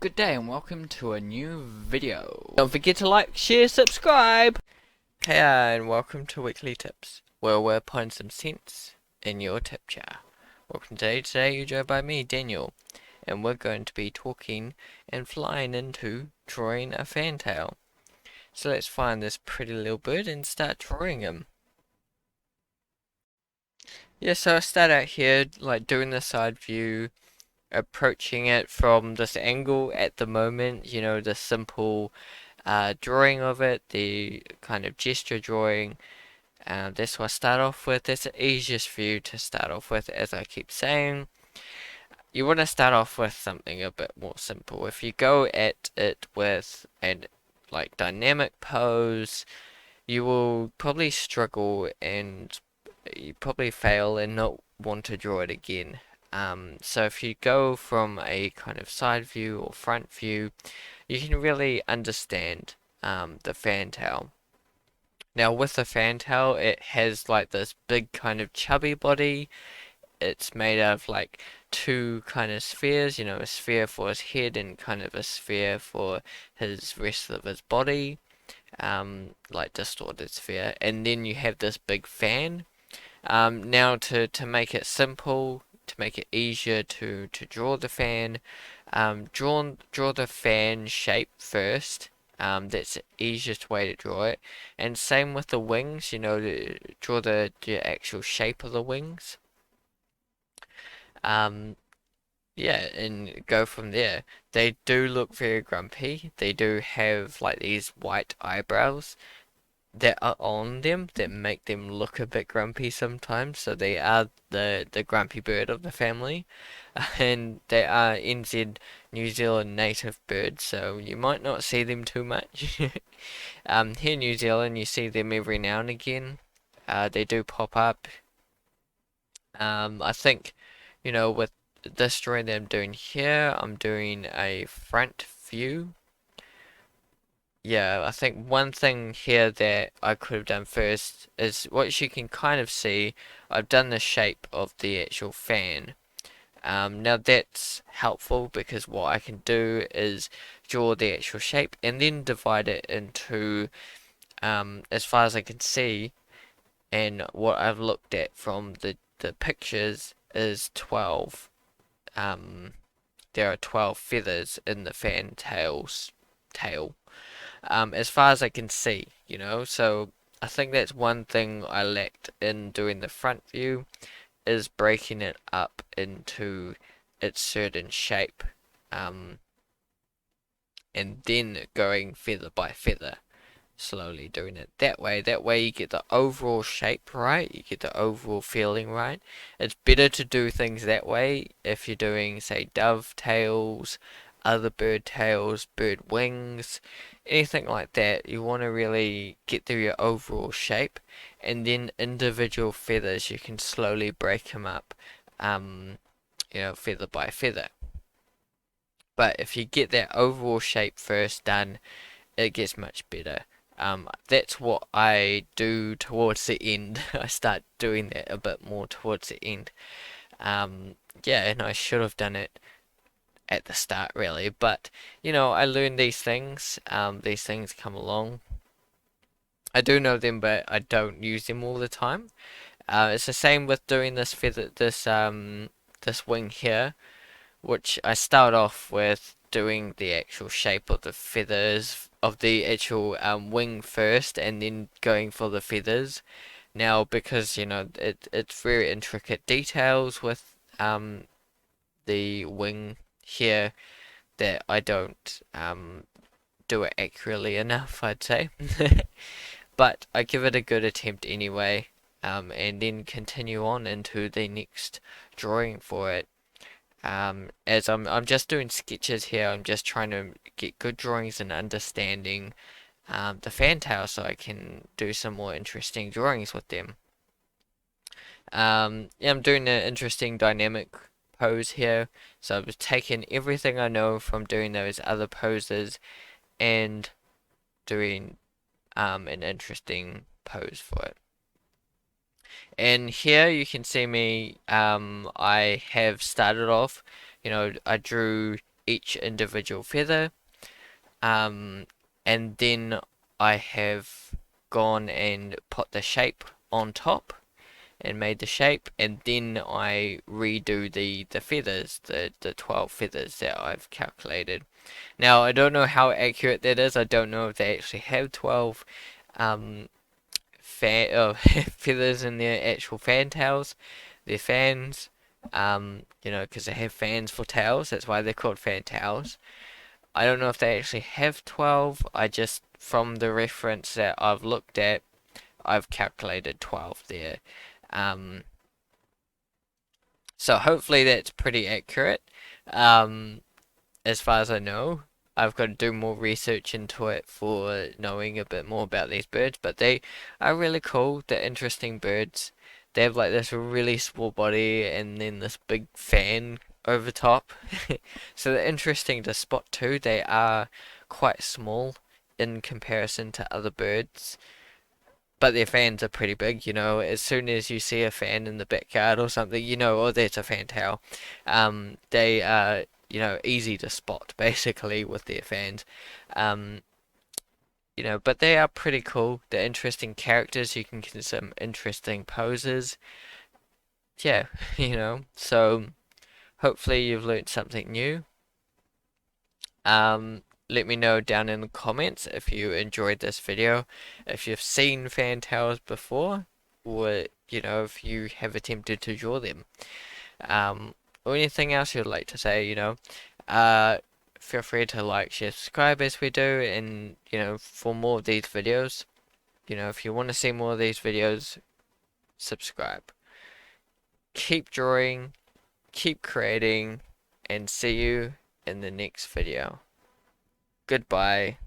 Good day and welcome to a new video. Don't forget to like, share, subscribe! Hey and welcome to Weekly Tips, where we're putting some sense in your tip jar. Welcome today you're joined by me, Daniel, and we're going to be talking and flying into drawing a fantail. So let's find this pretty little bird and start drawing him. Yeah, so I start out here, like doing the side view, approaching it from this angle at the moment, you know, the simple drawing of it, the kind of gesture drawing. That's what I start off with. That's the easiest for you to start off with, as I keep saying. You want to start off with something a bit more simple. If you go at it with an like dynamic pose, you will probably struggle and you probably fail and not want to draw it again. So if you go from a kind of side view or front view, you can really understand the fantail. Now with the fantail, it has like this big kind of chubby body. It's made of like two kind of spheres, you know, a sphere for his head and kind of a sphere for his rest of his body, like distorted sphere. And then you have this big fan. Now to make it simple, to make it easier to draw the fan, draw the fan shape first. That's the easiest way to draw it. And same with the wings, you know, draw the actual shape of the wings. Um, yeah, and go from there. They do look very grumpy. They do have like these white eyebrows that are on them that make them look a bit grumpy sometimes. So they are the grumpy bird of the family, and they are NZ New Zealand native birds. So you might not see them too much. Here in New Zealand, you see them every now and again. They do pop up. I think, you know, with this drawing that I'm doing here, I'm doing a front view. Yeah, I think one thing here that I could have done first is what you can kind of see, I've done the shape of the actual fan. Now that's helpful because what I can do is draw the actual shape and then divide it into, as far as I can see, and what I've looked at from the pictures is 12. There are 12 feathers in the fantail's tail. As far as I can see, you know. So I think that's one thing I lacked in doing the front view is breaking it up into its certain shape, um, and then going feather by feather, slowly doing it that way. That way you get the overall shape right, you get the overall feeling right. It's better to do things that way if you're doing, say, dovetails, other bird tails, bird wings, anything like that. You want to really get through your overall shape, and then individual feathers you can slowly break them up, you know, feather by feather. But if you get that overall shape first done, it gets much better. That's what I do towards the end. I start doing that a bit more towards the end. Yeah, and I should have done it at the start really, but you know, I learned these things. These things come along. I do know them, but I don't use them all the time. It's the same with doing this feather, this wing here, which I start off with doing the actual shape of the feathers of the actual wing first, and then going for the feathers. Now, because you know it's very intricate details with the wing here that I don't do it accurately enough, I'd say. But I give it a good attempt anyway, and then continue on into the next drawing for it. As I'm just doing sketches here, I'm just trying to get good drawings and understanding the fantail so I can do some more interesting drawings with them. Yeah, I'm doing an interesting dynamic pose here, so I've taken everything I know from doing those other poses and doing an interesting pose for it. And here you can see me, I have started off, you know, I drew each individual feather, and then I have gone and put the shape on top and made the shape, and then I redo the feathers, the 12 feathers that I've calculated. Now I don't know how accurate that is. I don't know if they actually have 12 um, feathers in their actual fantails, their fans. You know, because they have fans for tails. That's why they're called fantails. I don't know if they actually have 12. I just, from the reference that I've looked at, I've calculated 12 there. Um, so hopefully that's pretty accurate. Um, as far as I know, I've got to do more research into it for knowing a bit more about these birds, but they are really cool. They're interesting birds. They have like this really small body and then this big fan over top. So they're interesting to spot too. They are quite small in comparison to other birds. But their fans are pretty big, you know. As soon as you see a fan in the backyard or something, you know, oh, that's a fantail. They are, you know, easy to spot basically with their fans. Um, you know, but they are pretty cool. They're interesting characters. You can get some interesting poses. Yeah, you know. So hopefully you've learned something new. Let me know down in the comments if you enjoyed this video, if you've seen fantails before, or you know, if you have attempted to draw them. Or anything else you'd like to say, you know. Uh, Feel free to like, share, subscribe as we do, and you know, for more of these videos. You know, if you want to see more of these videos, subscribe. Keep drawing, keep creating, and see you in the next video. Goodbye.